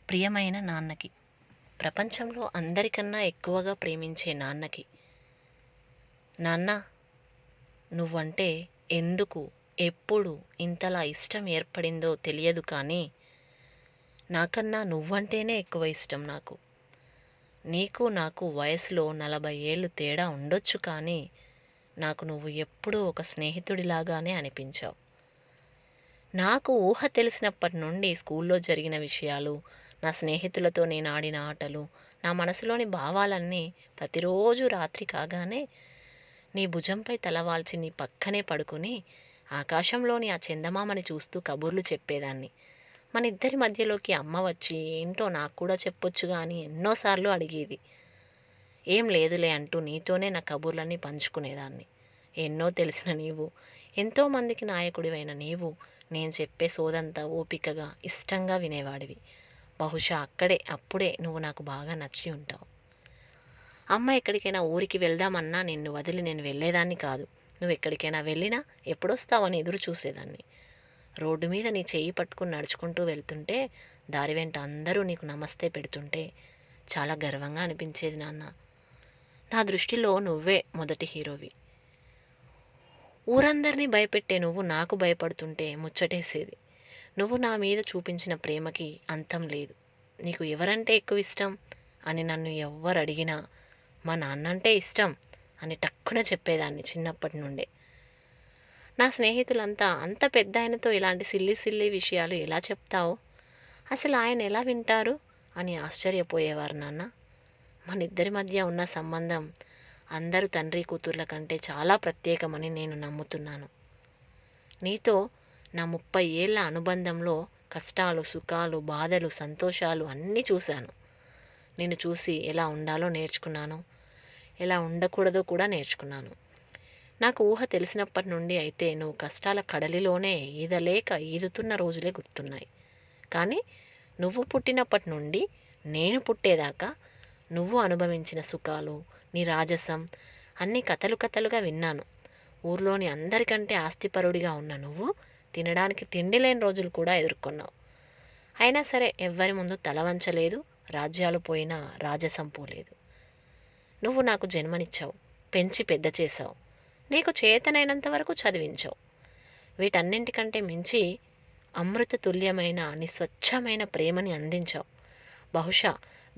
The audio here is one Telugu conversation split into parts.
ప్రియమైన నాన్నకి, ప్రపంచంలో అందరికన్నా ఎక్కువగా ప్రేమించే నాన్నకి, నాన్న నువ్వంటే ఎందుకు ఎప్పుడు ఇంతలా ఇష్టం ఏర్పడిందో తెలియదు కానీ నాకన్నా నువ్వంటేనే ఎక్కువ ఇష్టం నాకు. నీకు నాకు వయసులో 40 ఏళ్ళు తేడా ఉండొచ్చు కానీ నాకు నువ్వు ఎప్పుడూ ఒక స్నేహితుడిలాగానే అనిపించావు. నాకు ఊహ తెలిసినప్పటి నుండి స్కూల్లో జరిగిన విషయాలు, నా స్నేహితులతో నేను ఆడిన ఆటలు, నా మనసులోని భావాలన్నీ ప్రతిరోజు రాత్రి కాగానే నీ భుజంపై తలవాల్చి నీ పక్కనే పడుకుని ఆకాశంలోని ఆ చందమామని చూస్తూ కబుర్లు చెప్పేదాన్ని. మన ఇద్దరి మధ్యలోకి అమ్మ వచ్చి ఏంటో నాకు కూడా చెప్పొచ్చుగా అని ఎన్నోసార్లు అడిగేది. ఏం లేదులే అంటూ నీతోనే నా కబుర్లన్నీ పంచుకునేదాన్ని. ఎన్నో తెలిసిన నీవు, ఎంతోమందికి నాయకుడివైన నీవు నేను చెప్పే సోదంతా ఓపికగా ఇష్టంగా వినేవాడివి. బహుశా అప్పుడే నువ్వు నాకు బాగా నచ్చి ఉంటావు. అమ్మ ఎక్కడికైనా ఊరికి వెళ్దామన్నా నిన్ను వదిలి నేను వెళ్ళేదాన్ని కాదు. నువ్వు ఎక్కడికైనా వెళ్ళినా ఎప్పుడొస్తావని ఎదురు చూసేదాన్ని. రోడ్డు మీద నీ చెయ్యి పట్టుకుని నడుచుకుంటూ వెళ్తుంటే దారి వెంట అందరూ నీకు నమస్తే పెడుతుంటే చాలా గర్వంగా అనిపించేది నాన్న. నా దృష్టిలో నువ్వే మొదటి హీరోవి. ఊరందరినీ భయపెట్టే నువ్వు నాకు భయపడుతుంటే ముచ్చటేసేది. నువ్వు నా మీద చూపించిన ప్రేమకి అంతం లేదు. నీకు ఎవరంటే ఎక్కువ ఇష్టం అని నన్ను ఎవ్వరు అడిగినా మా నాన్నంటే ఇష్టం అని టక్కున చెప్పేదాన్ని చిన్నప్పటి నుండే. నా స్నేహితులంతా అంత పెద్ద ఆయనతో ఇలాంటి సిల్లి సిల్లి విషయాలు ఎలా చెప్తావు, అసలు ఆయన ఎలా వింటారు అని ఆశ్చర్యపోయేవారు నాన్న. మన ఇద్దరి మధ్య ఉన్న సంబంధం అందరూ తండ్రి కూతుర్ల కంటే చాలా ప్రత్యేకమని నేను నమ్ముతున్నాను. నీతో నా 30 ఏళ్ల అనుబంధంలో కష్టాలు, సుఖాలు, బాధలు, సంతోషాలు అన్నీ చూశాను. నిన్ను చూసి ఎలా ఉండాలో నేర్చుకున్నాను, ఎలా ఉండకూడదో కూడా నేర్చుకున్నాను. నాకు ఊహ తెలిసినప్పటి నుండి అయితే నువ్వు కష్టాల కడలిలోనే ఈదలేక ఈదుతున్న రోజులే గుర్తున్నాయి. కానీ నువ్వు పుట్టినప్పటి నుండి నేను పుట్టేదాకా నువ్వు అనుభవించిన సుఖాలు, నీ రాజసం అన్నీ కథలు కథలుగా విన్నాను. ఊర్లోని అందరికంటే ఆస్తిపరుడిగా ఉన్న నువ్వు తినడానికి తిండి లేని రోజులు కూడా ఎదుర్కొన్నావు. అయినా సరే ఎవ్వరి ముందు తల వంచలేదు, రాజ్యాలు పోయినా రాజసం పోలేదు. నువ్వు నాకు జన్మనిచ్చావు, పెంచి పెద్ద చేశావు, నీకు చేతనైనంత వరకు చదివించావు. వీటన్నింటికంటే మించి అమృత తుల్యమైన నీ స్వచ్ఛమైన ప్రేమని అందించావు. బహుశా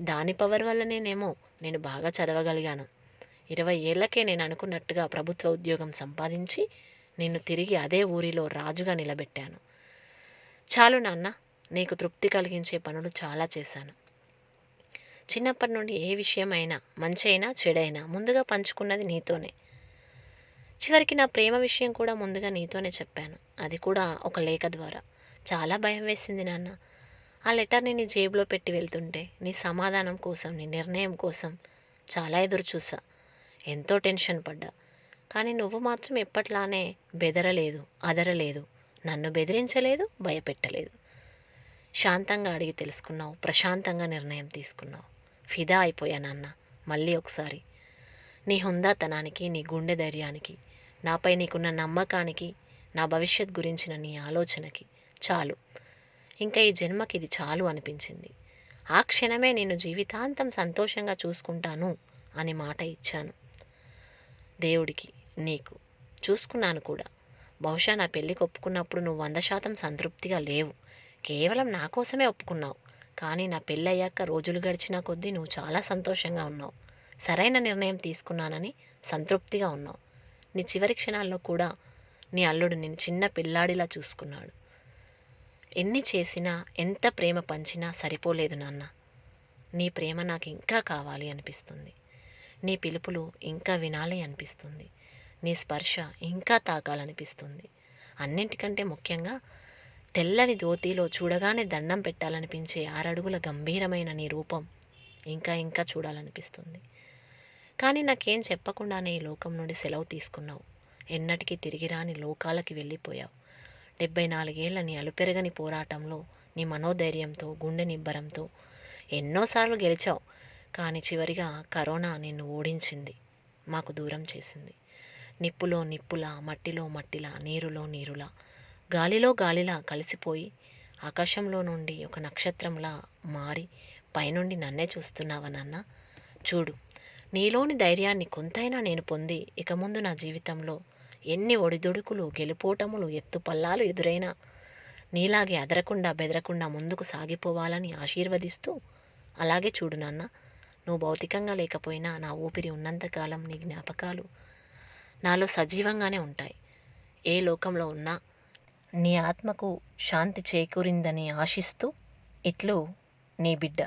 దాని పవర్ వల్లనేనేమో నేను బాగా చదవగలిగాను. 20 ఏళ్లకే నేను అనుకున్నట్టుగా ప్రభుత్వ ఉద్యోగం సంపాదించి నిన్ను తిరిగి అదే ఊరిలో రాజుగా నిలబెట్టాను. చాలు నాన్న, నీకు తృప్తి కలిగించే పనులు చాలా చేశాను. చిన్నప్పటి నుండి ఏ విషయమైనా మంచి అయినా చెడైనా ముందుగా పంచుకున్నది నీతోనే. చివరికి నా ప్రేమ విషయం కూడా ముందుగా నీతోనే చెప్పాను. అది కూడా ఒక లేఖ ద్వారా. చాలా భయం వేసింది నాన్న. ఆ లెటర్ని నీ జేబులో పెట్టి వెళ్తుంటే నీ సమాధానం కోసం, నీ నిర్ణయం కోసం చాలా ఎదురు చూసా. ఎంతో టెన్షన్ పడ్డా. కానీ నువ్వు మాత్రం ఎప్పట్లానే బెదరలేదు, అదరలేదు, నన్ను బెదిరించలేదు, భయపెట్టలేదు. శాంతంగా అడిగి తెలుసుకున్నావు, ప్రశాంతంగా నిర్ణయం తీసుకున్నావు. ఫిదా అయిపోయా నాన్న. మళ్ళీ ఒకసారి నీ హుందాతనానికి, నీ గుండె ధైర్యానికి, నాపై నీకున్న నమ్మకానికి, నా భవిష్యత్ గురించిన నీ ఆలోచనకి చాలు. ఇంకా ఈ జన్మకి ఇది చాలు అనిపించింది. ఆ క్షణమే నేను జీవితాంతం సంతోషంగా చూసుకుంటాను అని మాట ఇచ్చాను. దేవుడికి, నీకు. చూసుకున్నాను కూడా. బహుశా నా పెళ్ళికి ఒప్పుకున్నప్పుడు నువ్వు 100% సంతృప్తిగా లేవు. కేవలం నా కోసమే ఒప్పుకున్నావు. కానీ నా పెళ్ళయ్యాక రోజులు గడిచిన కొద్దీ నువ్వు చాలా సంతోషంగా ఉన్నావు. సరైన నిర్ణయం తీసుకున్నానని సంతృప్తిగా ఉన్నావు. నీ చివరి క్షణాల్లో కూడా నీ అల్లుడు నిన్ను చిన్న పిల్లాడిలా చూసుకున్నాడు. ఎన్ని చేసినా, ఎంత ప్రేమ పంచినా సరిపోలేదు నాన్న. నీ ప్రేమ నాకు ఇంకా కావాలి అనిపిస్తుంది. నీ పిలుపులు ఇంకా వినాలి అనిపిస్తుంది. నీ స్పర్శ ఇంకా తాకాలనిపిస్తుంది. అన్నింటికంటే ముఖ్యంగా తెల్లని ధోతిలో చూడగానే దండం పెట్టాలనిపించే 6 అడుగుల గంభీరమైన నీ రూపం ఇంకా ఇంకా చూడాలనిపిస్తుంది. కానీ నాకేం చెప్పకుండానే ఈ లోకం నుండి సెలవు తీసుకున్నావు. ఎన్నటికీ తిరిగి రాని లోకాలకి వెళ్ళిపోయావు. 74 ఏళ్ల నీ అలుపెరగని పోరాటంలో, నీ మనోధైర్యంతో, గుండె నిబ్బరంతో ఎన్నోసార్లు గెలిచావు. కానీ చివరిగా కరోనా నిన్ను ఓడించింది, మాకు దూరం చేసింది. నిప్పులో నిప్పులా, మట్టిలో మట్టిలా, నీరులో నీరులా, గాలిలో గాలిలా కలిసిపోయి ఆకాశంలో నుండి ఒక నక్షత్రంలా మారి పైనుండి నన్నే చూస్తున్నావా నాన్న? చూడు, నీలోని ధైర్యాన్ని కొంతైనా నేను పొంది ఇక ముందు నా జీవితంలో ఎన్ని ఒడిదుడుకులు, గెలుపోటములు, ఎత్తుపల్లాలు ఎదురైనా నీలాగే అదరకుండా బెదరకుండా ముందుకు సాగిపోవాలని ఆశీర్వదిస్తూ, అలాగే చూడు నాన్న, నువ్వు భౌతికంగా లేకపోయినా నా ఊపిరి ఉన్నంతకాలం నీ జ్ఞాపకాలు నాలో సజీవంగానే ఉంటాయి. ఏ లోకంలో ఉన్నా నీ ఆత్మకు శాంతి చేకూరిందని ఆశిస్తూ, ఇట్లు నీ బిడ్డ.